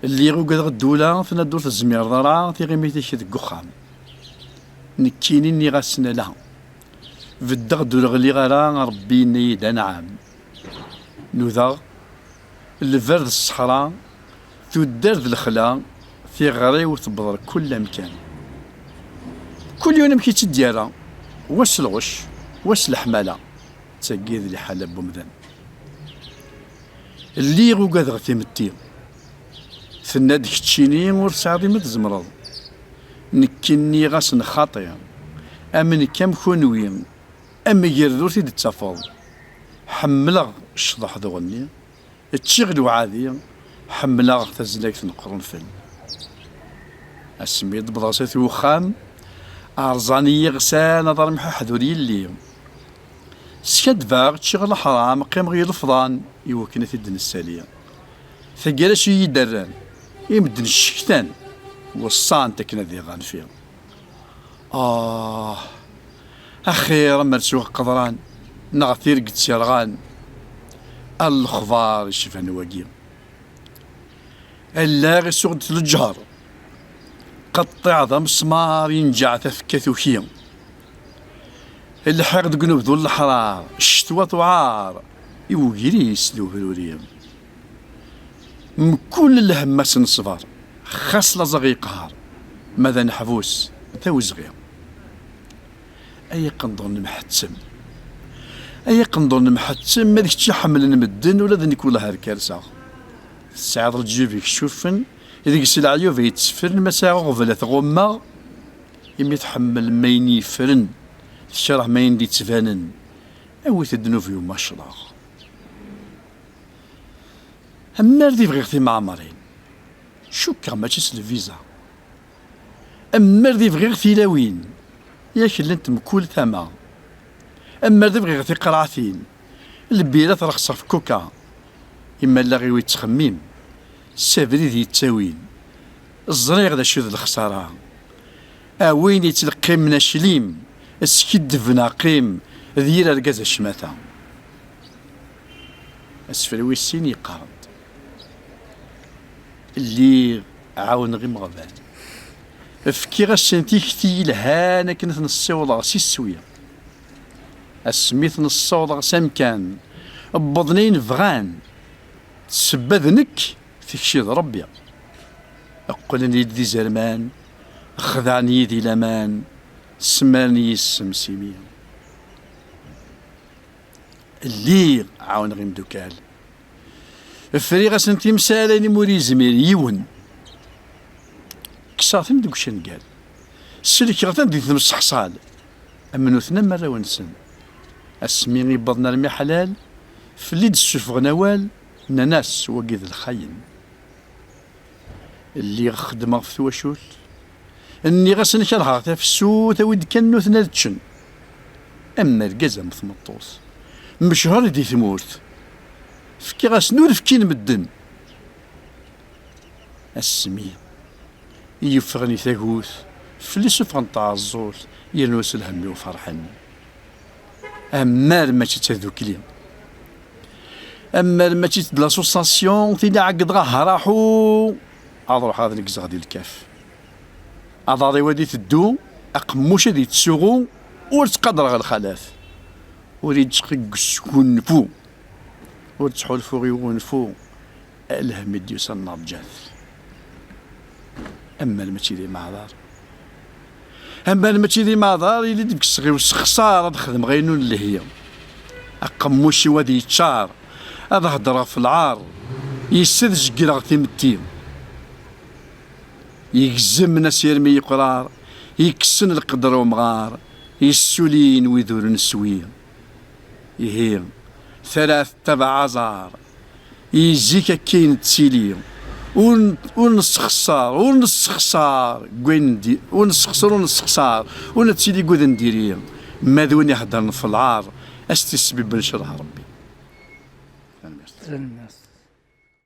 اللي غوكا الدولة فينا دور الزمير ضرا تيغيميتي شي ديك وخام نكيني ني غاسنا لها فدا دول غلي غرا ربي نيد نعم نوذا الفرد الصحراء تودر الخلا في غري وتبضر كل مكان كل يوم كي تديرها واش الغش واش الحمالة تسقيد اللي حلب بمدن اللي غوكا غثي متي ثناد كتشيني ورسعدي ما تزمرض نكني غاس نخاطي امن كم كونوي اما يردور تيد تفاض حملغ الشضح ذغني تشغل عادي حملغ تزلاك نقرن فيلم اسميد بلاصات وخام ارزاني غسان نظر مححذوري اللي سكاد باغ تشغل حرام قيم غير الفضان يوكنا في الدن الساليه ثقيلا شي يدران يمدن الشكتان والصان تكنا ذي غان فيها أخيرا مرسوق قدران نغثير قد سيرغان الخضار الشفان واقيا اللاغي سوق الجهر قطع ذا مسمار ينجع تفكة ثوكيا الحقد قنوب ذو الحرار الشتوى طعار يوغيريس ذو هلوريا من كل الهمس نصفار خاص لزغي قهار ماذا نحفوس ثاو صغير اي قنضون محتسم اي قنضون محتسم ما ديك تحمل نمدن ولا ذنك ولا هالكارثه السعاد الجيب يكشوفن اذا قس العيوب يتسفرن مساء غفله غمه يمي يتحمل ما ينيفرن الشرح ما يندي تفانن او تدنوفي وما شراغ أما ردي بغير في معمرين شكرا ماشي الفيزا أما ردي بغير في لاوين ياك اللي انت مكول ثما أما ردي بغير في قرعتين البيرة ترخص في كوكا إما لا غير يتخمم السافري ذي التاوين الزريغ ذا شو ذا الخسارة أوين يتلقي من الشليم السكيد فنا قيم ذيرا رقاز الشماتة أسفلوي السين يقارن اللي عاون غير مغبان فكي غاسنتي كتي لهانا كنت نصوض سي السوية السميت نصوض سامكان بضنين فغان تسبذنك في كشي ربي أقولني دي زرمان خذعني دي لمان سماني السمسيمية اللي عاون غير مدوكال فريغا سنتي مسالاني موري زمير يون كساتم دوك شنقال السلك غتان دي ثمس حصال اما نوثنا مرة ونسن اسمي بدنا رمي حلال فليد السفغ نوال ناس وقيد الخاين اللي خدمه في تواشوت اني غاسن كرهها في السوت ويد كان نوثنا تشن اما القزم ثمطوس مشهر دي ثمورت فكي غاسنور فكي نمدن السمية يفغني ثاقوث فلي سفغن تاع الزول ينوس الهم وفرحن أما لما تتذوك لي أما لما تتد لاسوساسيون تينا عقد غاه راحو أضروح هذا نكز غادي الكاف أضاري وادي تدو أقموش هادي تسوغو ورتقدر غا الخلاف وريد تشقق سكون فو ورتحول فوق ونفو الهم ديوس النرجاث اما الماتشي دي معذار اما الماتشي دي معذار اللي ديك الصغير والخساره تخدم غينو اللي هي اقموشي وادي يتشار هذا هضره في العار يسذج كرا تيمتي يجزم ناس يرمي يقرار يكسن القدر ومغار يسولين ويذور نسويه يهي ثلاث تبع عزار يجيك كاين تسيلي ونص خسار ونص خسار كويندي ونص خسر ونص خسار ونتسيلي كود نديريه ماذون يهضر في العار استسبب نشرها ربي.